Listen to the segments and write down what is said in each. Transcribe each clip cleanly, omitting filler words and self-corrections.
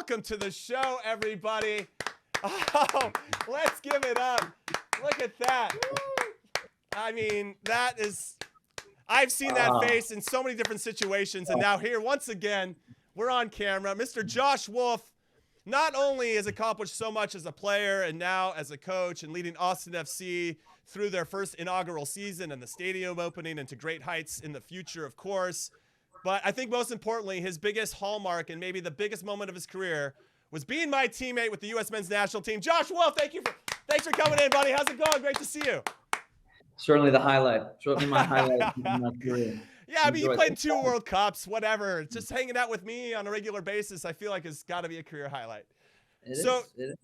welcome to the show, everybody. Oh, let's give it up. Look at that. I mean, that is, I've seen that face in so many different situations, and now here, once again, we're on camera. Mr. Josh Wolff not only has accomplished so much as a player and now as a coach and leading Austin FC through their first inaugural season and the stadium opening and to great heights in the future, of course, but I think most importantly, his biggest hallmark and maybe the biggest moment of his career was being my teammate with the U.S. men's national team. Josh Wolff, thanks for coming in, buddy. How's it going? Great to see you. Certainly the highlight. Certainly my highlight in my career. Yeah, I mean, you played 2 World Cups, whatever. Just hanging out with me on a regular basis, I feel like it's got to be a career highlight. It is.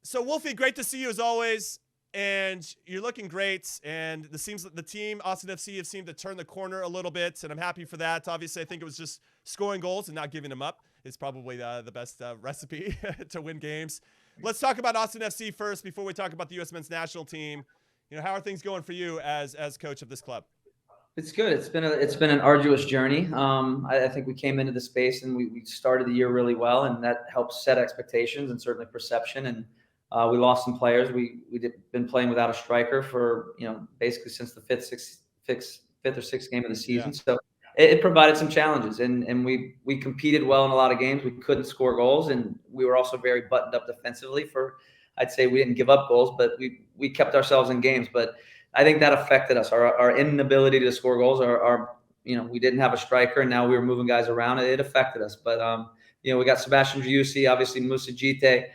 So Wolfie, great to see you as always. And you're looking great. And the team, Austin FC, have seemed to turn the corner a little bit. And I'm happy for that. Obviously, I think it was just scoring goals and not giving them up is probably the best recipe to win games. Let's talk about Austin FC first before we talk about the U.S. men's national team. You know, how are things going for you as coach of this club? It's good. It's been an arduous journey. I think we came into the space and we started the year really well, and that helps set expectations and certainly perception. And we lost some players. We've been playing without a striker for basically since the fifth or sixth game of the season. Yeah. So it provided some challenges, and we competed well in a lot of games. We couldn't score goals, and we were also very buttoned up defensively. I'd say we didn't give up goals, but we kept ourselves in games. But I think that affected us. Our inability to score goals, we didn't have a striker, and now we were moving guys around. It affected us. But we got Sebastian Driussi, obviously Moussa Djite.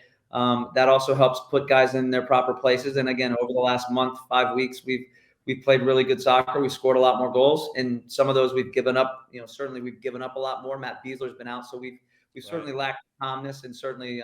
That also helps put guys in their proper places. And again, over the last month, 5 weeks, we've played really good soccer. We scored a lot more goals, and some of those we've given up. Certainly we've given up a lot more. Matt Beasler's been out, so we've certainly lacked calmness and certainly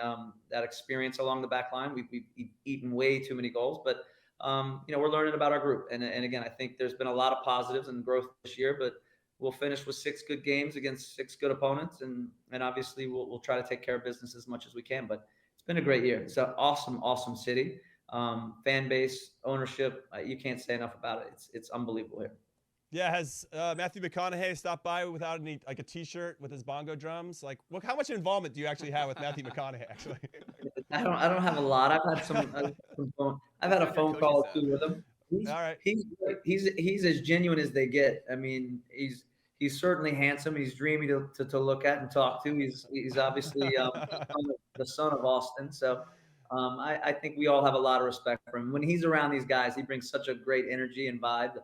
that experience along the back line. We've eaten way too many goals, but we're learning about our group. And again, I think there's been a lot of positives and growth this year, but we'll finish with 6 good games against 6 good opponents. And obviously we'll try to take care of business as much as we can, but it's been a great year. It's an awesome city, fan base, ownership. You can't say enough about it. It's unbelievable here. Yeah, has Matthew McConaughey stopped by without any a T-shirt with his bongo drums? Like, how much involvement do you actually have with Matthew McConaughey? Actually, I don't have a lot. I've had a phone call or 2 with him. All right. He's as genuine as they get. I mean, he's certainly handsome. He's dreamy to look at and talk to. He's obviously the son of Austin. So I think we all have a lot of respect for him. When he's around these guys, he brings such a great energy and vibe.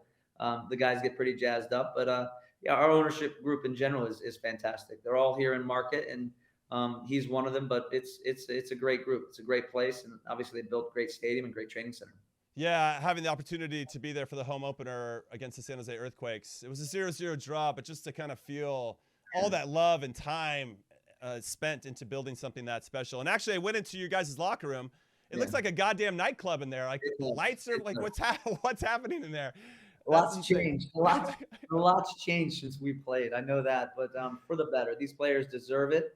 The guys get pretty jazzed up, but our ownership group in general is fantastic. They're all here in market, and he's one of them. But it's a great group. It's a great place, and obviously they built a great stadium and great training center. Yeah, having the opportunity to be there for the home opener against the San Jose Earthquakes, it was a 0-0 draw, but just to kind of feel all that love and time spent into building something that special. And actually, I went into you guys' locker room. It looks like a goddamn nightclub in there. Like the lights are like, what's happening in there? Lots changed. A lot's changed since we played. I know that, but for the better. These players deserve it.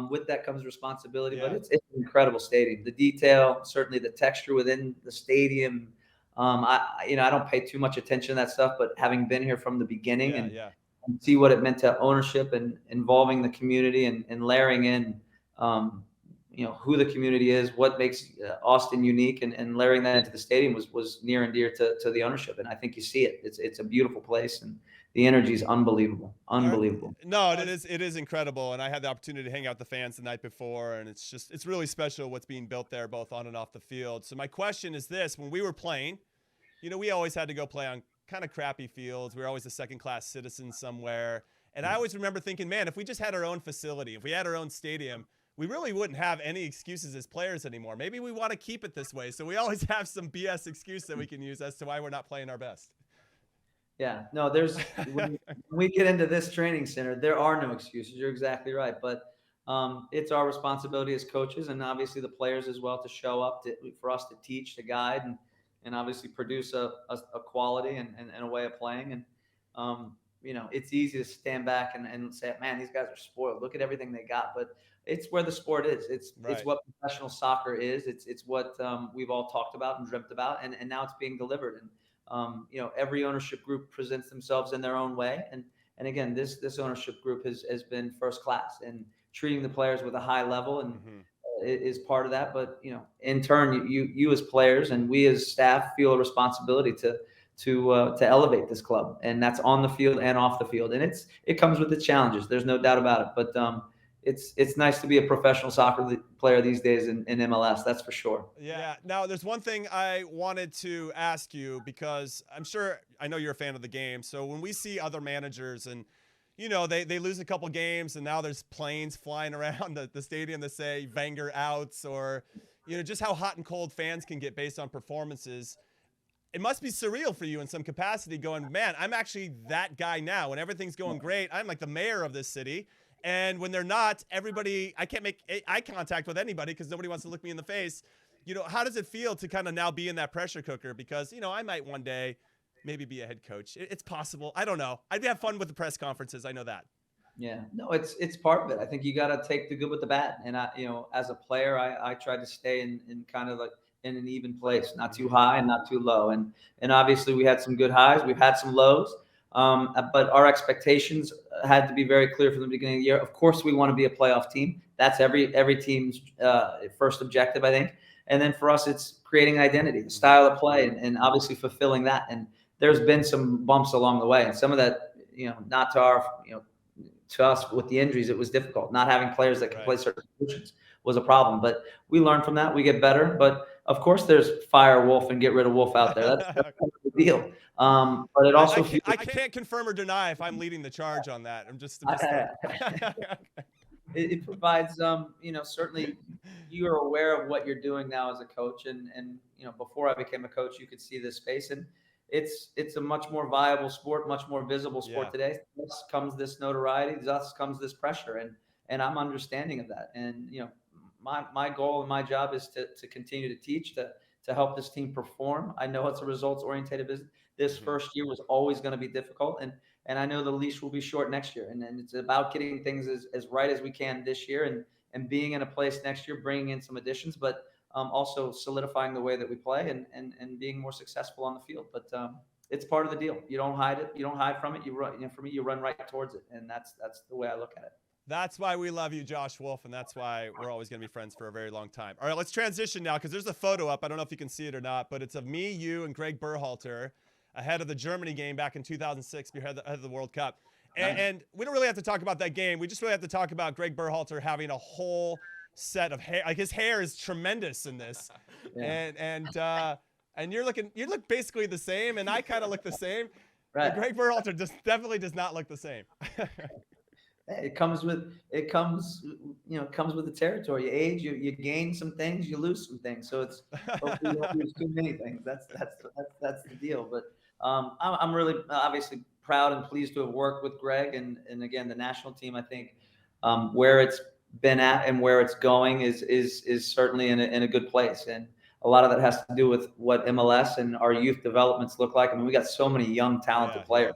With that comes responsibility, but it's an incredible stadium. The detail, certainly the texture within the stadium. I don't pay too much attention to that stuff, but having been here from the beginning and see what it meant to ownership and involving the community and layering in, who the community is, what makes Austin unique, and layering that into the stadium was near and dear to the ownership. And I think you see it. It's a beautiful place, and the energy is unbelievable. No, it is incredible. And I had the opportunity to hang out with the fans the night before, and it's really special what's being built there, both on and off the field. So my question is this: when we were playing, we always had to go play on kind of crappy fields. We were always a second-class citizen somewhere. And I always remember thinking, man, if we just had our own facility, if we had our own stadium, we really wouldn't have any excuses as players anymore. Maybe we want to keep it this way, so we always have some BS excuse that we can use as to why we're not playing our best. Yeah, no, when we get into this training center, there are no excuses. You're exactly right. But it's our responsibility as coaches, and obviously the players as well, to show up, for us to teach, to guide, and obviously produce a quality and a way of playing. And, it's easy to stand back and say, man, these guys are spoiled. Look at everything they got. But it's where the sport is. It's what professional soccer is. It's what we've all talked about and dreamt about, and now it's being delivered. And every ownership group presents themselves in their own way. And again, this ownership group has been first class, and treating the players with a high level, and Mm-hmm. is part of that. But in turn, you as players and we as staff feel a responsibility to elevate this club, and that's on the field and off the field. And it comes with its challenges. There's no doubt about it. But it's nice to be a professional soccer player these days in MLS. That's for sure. Yeah. Now, there's one thing I wanted to ask you, because I know you're a fan of the game. So when we see other managers and, they lose a couple games and now there's planes flying around the stadium that say Wenger outs, or, just how hot and cold fans can get based on performances. It must be surreal for you in some capacity going, man, I'm actually that guy now. When everything's going great, I'm like the mayor of this city. And when they're not, I can't make eye contact with anybody because nobody wants to look me in the face. How does it feel to kind of now be in that pressure cooker? Because, I might one day maybe be a head coach. It's possible. I don't know. I'd have fun with the press conferences. I know that. Yeah, no, it's part of it. I think you got to take the good with the bad. And as a player, I tried to stay in kind of like in an even place, not too high and not too low. And obviously we had some good highs. We've had some lows. But our expectations had to be very clear from the beginning of the year. Of course, we want to be a playoff team. That's every team's first objective, I think. And then for us, it's creating an identity, a style of play, and obviously fulfilling that. And there's been some bumps along the way, and some of that, not to our, to us with the injuries, it was difficult. Not having players that could play certain positions was a problem. But we learn from that. We get better. But of course, there's fire Wolff and get rid of Wolff out there. That's kind of the deal. But it also I can't confirm or deny if I'm leading the charge on that. I'm just it provides certainly you are aware of what you're doing now as a coach, and before I became a coach, you could see this space, and it's a much more viable sport, much more visible sport today. Thus comes this notoriety, thus comes this pressure, and I'm understanding of that. And my goal and my job is to continue to teach, to help this team perform. I know it's a results oriented business. This first year was always going to be difficult, and I know the leash will be short next year. And it's about getting things as right as we can this year, and being in a place next year, bringing in some additions, but also solidifying the way that we play and being more successful on the field. But it's part of the deal. You don't hide it. You don't hide from it. You run. For me, you run right towards it, and that's the way I look at it. That's why we love you, Josh Wolff, and that's why we're always going to be friends for a very long time. All right, let's transition now, because there's a photo up. I don't know if you can see it or not, but it's of me, you, and Greg Berhalter ahead of the Germany game back in 2006, ahead of the World Cup. And we don't really have to talk about that game. We just really have to talk about Greg Berhalter having a whole set of hair. Like, his hair is tremendous in this. And you look basically the same, and I kind of look the same. Right. But Greg Berhalter definitely does not look the same. It comes with the territory. You age, you gain some things, you lose some things. So it's hopefully you don't lose too many things. That's the deal. But I'm really obviously proud and pleased to have worked with Greg and again the national team. I think where it's been at and where it's going is certainly in a good place. And a lot of that has to do with what MLS and our youth developments look like. I mean, we got so many young, talented players.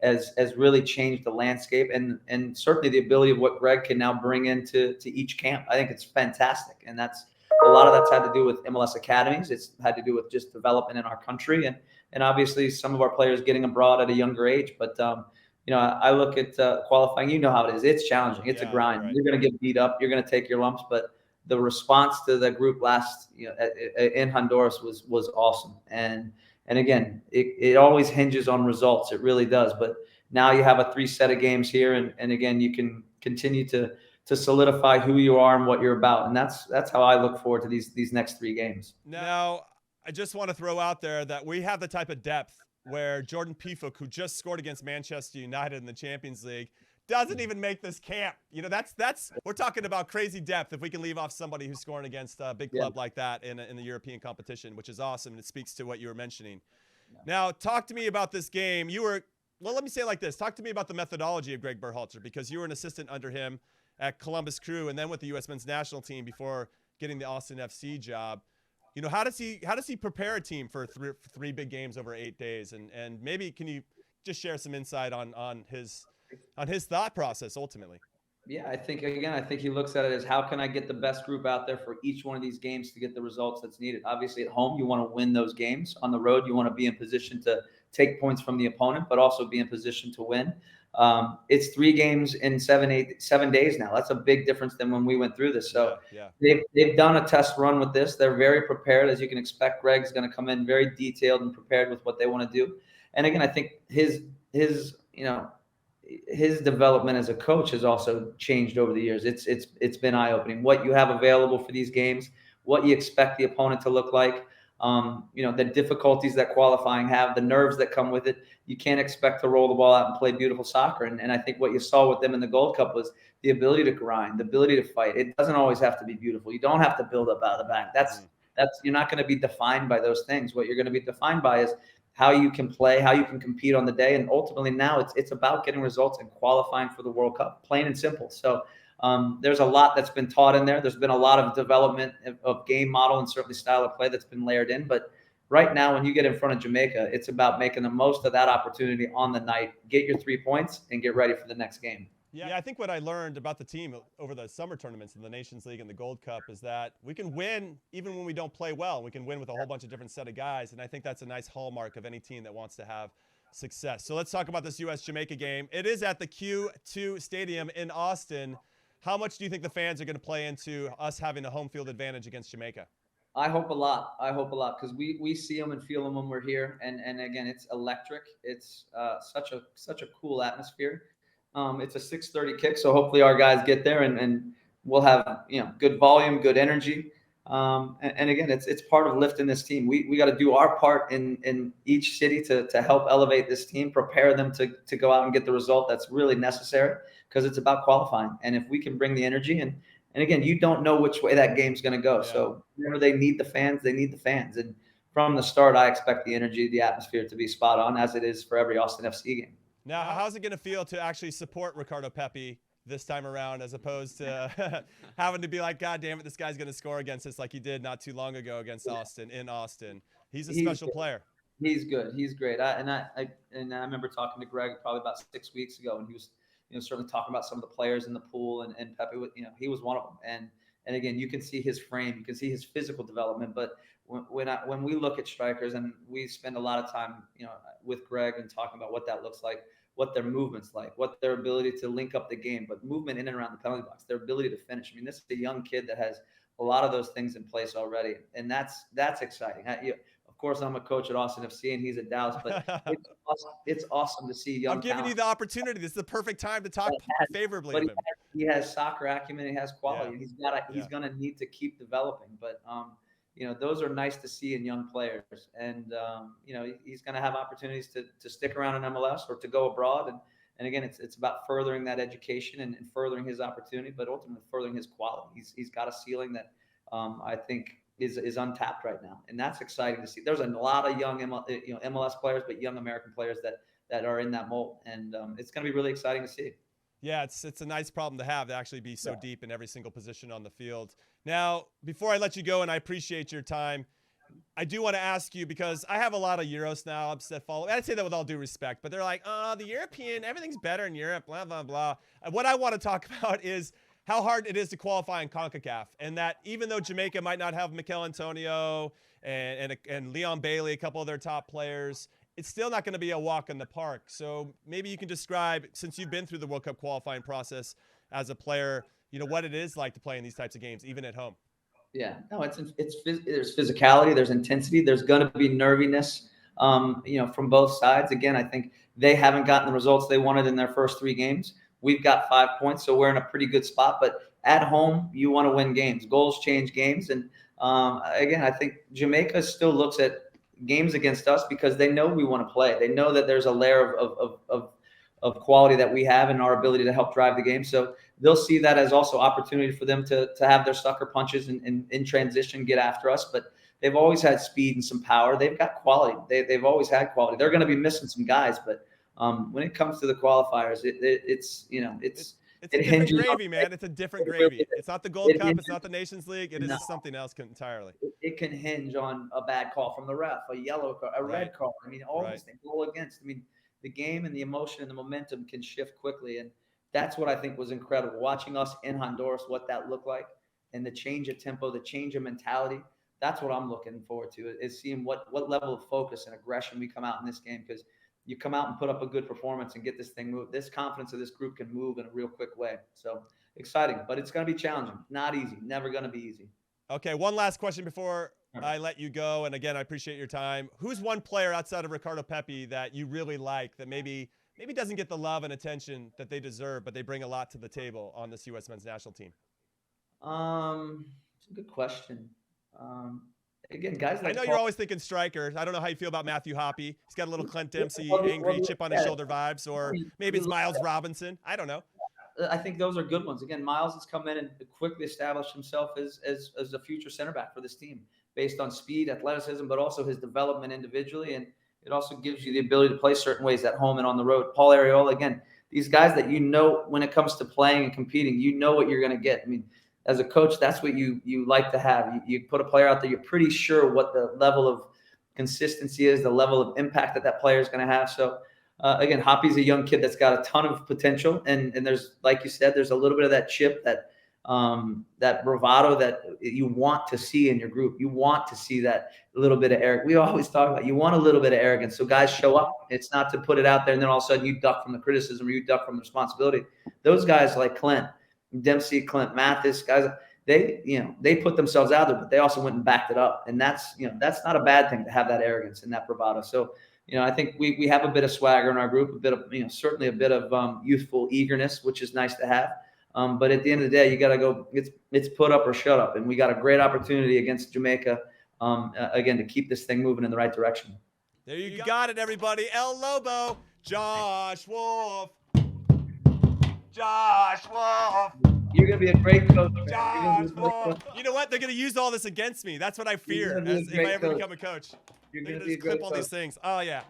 Has really changed the landscape, and certainly the ability of what Greg can now bring into each camp. I think it's fantastic, and that's a lot of that's had to do with MLS academies. It's had to do with just development in our country, and obviously some of our players getting abroad at a younger age. But I look at qualifying. You know how it is. It's challenging. It's a grind. Right. You're going to get beat up. You're going to take your lumps, but the response to the group in Honduras was awesome. And again, it always hinges on results. It really does. But now you have a 3 set of games here, and again, you can continue to solidify who you are and what you're about. And that's how I look forward to these next 3 games. Now, I just want to throw out there that we have the type of depth where Jordan Pifuk, who just scored against Manchester United in the Champions League, doesn't even make this camp. That's we're talking about crazy depth if we can leave off somebody who's scoring against a big club like that in the European competition, which is awesome, and it speaks to what you were mentioning. Now, talk to me about this game. Let me say it like this. Talk to me about the methodology of Greg Berhalter, because you were an assistant under him at Columbus Crew and then with the U.S. men's national team before getting the Austin FC job. How does he prepare a team for three big games over 8 days? And maybe can you just share some insight on his thought process ultimately? Yeah, I think he looks at it as how can I get the best group out there for each one of these games to get the results that's needed. Obviously, at home, you want to win those games. On the road, you want to be in position to take points from the opponent, but also be in position to win. It's 3 games in 7 days now. That's a big difference than when we went through this. So Yeah. they've done a test run with this. They're very prepared, as you can expect. Greg's going to come in very detailed and prepared with what they want to do. And again, I think his his development as a coach has also changed over the years. It's been eye opening. What you have available for these games, what you expect the opponent to look like, the difficulties that qualifying have, the nerves that come with it. You can't expect to roll the ball out and play beautiful soccer. And I think what you saw with them in the Gold Cup was the ability to grind, the ability to fight. It doesn't always have to be beautiful. You don't have to build up out of the back. That's you're not going to be defined by those things. What you're going to be defined by is how you can play, how you can compete on the day, and ultimately now it's about getting results and qualifying for the World Cup, plain and simple. So there's a lot that's been taught in there. There's been a lot of development of game model and certainly style of play that's been layered in. But right now, when you get in front of Jamaica, it's about making the most of that opportunity on the night, get your 3 points, and get ready for the next game. Yeah, I think what I learned about the team over the summer tournaments in the Nations League and the Gold Cup is that we can win even when we don't play well. We can win with a whole bunch of different set of guys, and I think that's a nice hallmark of any team that wants to have success. So let's talk about this U.S.-Jamaica game. It is at the Q2 Stadium in Austin. How much do you think the fans are going to play into us having a home field advantage against Jamaica? I hope a lot. I hope a lot because we see them and feel them when we're here, and again, it's electric. It's such a cool atmosphere. It's a 6:30 kick, so hopefully our guys get there and we'll have good volume, good energy. And again, it's part of lifting this team. We got to do our part in each city to help elevate this team, prepare them to go out and get the result that's really necessary because it's about qualifying. And if we can bring the energy and again, you don't know which way that game's going to go. Yeah. So whenever they need the fans, they need the fans. And from the start, I expect the energy, the atmosphere to be spot on as it is for every Austin FC game. Now, how's it going to feel to actually support Ricardo Pepi this time around as opposed to having to be like, God damn it, this guy's going to score against us like he did not too long ago against Austin in Austin. He's a special player. He's good. He's great. I remember talking to Greg probably about 6 weeks ago, and he was certainly talking about some of the players in the pool, and Pepe, he was one of them. And again, you can see his frame, you can see his physical development. But when we look at strikers, and we spend a lot of time, with Greg and talking about what that looks like, what their movement's like, what their ability to link up the game, but movement in and around the penalty box, their ability to finish. I mean, this is a young kid that has a lot of those things in place already, and that's exciting. Of course, I'm a coach at Austin FC, and he's at Dallas, but it's awesome to see young. I'm giving you the opportunity. This is the perfect time to talk favorably of him. He has soccer acumen. He has quality. Yeah. He's going to need to keep developing. But those are nice to see in young players, and he's going to have opportunities to stick around in MLS or to go abroad. And again, it's about furthering that education and furthering his opportunity, but ultimately furthering his quality. He's got a ceiling that I think is untapped right now, and that's exciting to see. There's a lot of young MLS players, but young American players that are in that mold, and it's going to be really exciting to see. Yeah, it's a nice problem to have, to actually be so deep in every single position on the field. Now, before I let you go, and I appreciate your time, I do want to ask you, because I have a lot of Euro snobs that follow. I'd say that with all due respect, but they're like, oh, the European, everything's better in Europe, blah, blah, blah. And what I want to talk about is how hard it is to qualify in Concacaf, and that even though Jamaica might not have Mikel Antonio and Leon Bailey, a couple of their top players, it's still not going to be a walk in the park. So maybe you can describe, since you've been through the World Cup qualifying process as a player, what it is like to play in these types of games, even at home. Yeah, no, there's physicality, there's intensity, there's going to be nerviness, from both sides. Again, I think they haven't gotten the results they wanted in their first 3 games. We've got 5 points, so we're in a pretty good spot. But at home, you want to win games. Goals change games. And again, I think Jamaica still looks at games against us because they know we want to play. They know that there's a layer of quality that we have in our ability to help drive the game. So they'll see that as also opportunity for them to have their sucker punches and in transition get after us. But they've always had speed and some power. They've got quality. They've always had quality. They're going to be missing some guys, but when it comes to the qualifiers, it's a different gravy, man. It's a different gravy. It's not the Gold Cup. It's not the Nations League. It is something else entirely. It can hinge on a bad call from the ref, a yellow card, a red card. I mean, all these things, goal against. I mean, the game and the emotion and the momentum can shift quickly, and That's what I think was incredible. Watching us in Honduras, what that looked like, and the change of tempo, the change of mentality. That's what I'm looking forward to, is seeing what level of focus and aggression we come out in this game, because you come out and put up a good performance and get this thing moved. This confidence of this group can move in a real quick way. So exciting, but it's going to be challenging. Not easy. Never going to be easy. Okay, one last question before I let you go. And again, I appreciate your time. Who's one player outside of Ricardo Pepi that you really like that maybe doesn't get the love and attention that they deserve, but they bring a lot to the table on this U.S. men's national team? It's a good question. Again, guys like I know you're always thinking strikers. I don't know how you feel about Matthew Hoppe. He's got a little Clint Dempsey, angry, chip on his shoulder vibes, or maybe it's Miles Robinson. I don't know. I think those are good ones. Again, Miles has come in and quickly established himself as a future center back for this team based on speed, athleticism, but also his development individually. And it also gives you the ability to play certain ways at home and on the road. Paul Arriola, again, these guys that when it comes to playing and competing, what you're going to get. I mean, as a coach, that's what you like to have. You put a player out there, you're pretty sure what the level of consistency is, the level of impact that player is going to have. So, again, Hoppe's a young kid that's got a ton of potential. And there's, like you said, there's a little bit of that chip, that bravado that you want to see in your group. You want to see that little bit of arrogance. We always talk about, you want a little bit of arrogance. So guys show up. It's not to put it out there and then all of a sudden you duck from the criticism or you duck from the responsibility. Those guys like Clint Dempsey, Clint Mathis, guys, they put themselves out there, but they also went and backed it up. And that's not a bad thing to have that arrogance and that bravado. So, I think we have a bit of swagger in our group, a bit of, certainly a bit of youthful eagerness, which is nice to have. But at the end of the day, you got to go, it's put up or shut up. And we got a great opportunity against Jamaica, again, to keep this thing moving in the right direction. There you got it, everybody. El Lobo, Josh Wolff. Josh Wolff. You're going to be a great coach. Josh Wolff. You know what? They're going to use all this against me. That's what I fear if I ever become a coach. You're They're going going to to clip all these things. Oh, yeah.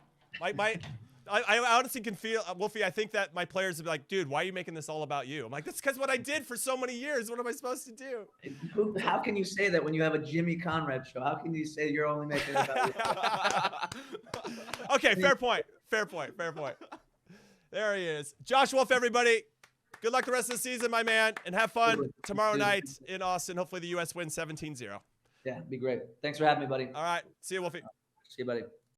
I honestly can feel, Wolfie, I think that my players would be like, dude, why are you making this all about you? I'm like, that's because what I did for so many years. What am I supposed to do? How can you say that when you have a Jimmy Conrad show? How can you say you're only making it about you? Okay, fair point. There he is. Josh Wolff, everybody. Good luck the rest of the season, my man, and have fun tomorrow night in Austin. Hopefully the U.S. wins 17-0. Yeah, it'd be great. Thanks for having me, buddy. All right. See you, Wolfie. See you, buddy.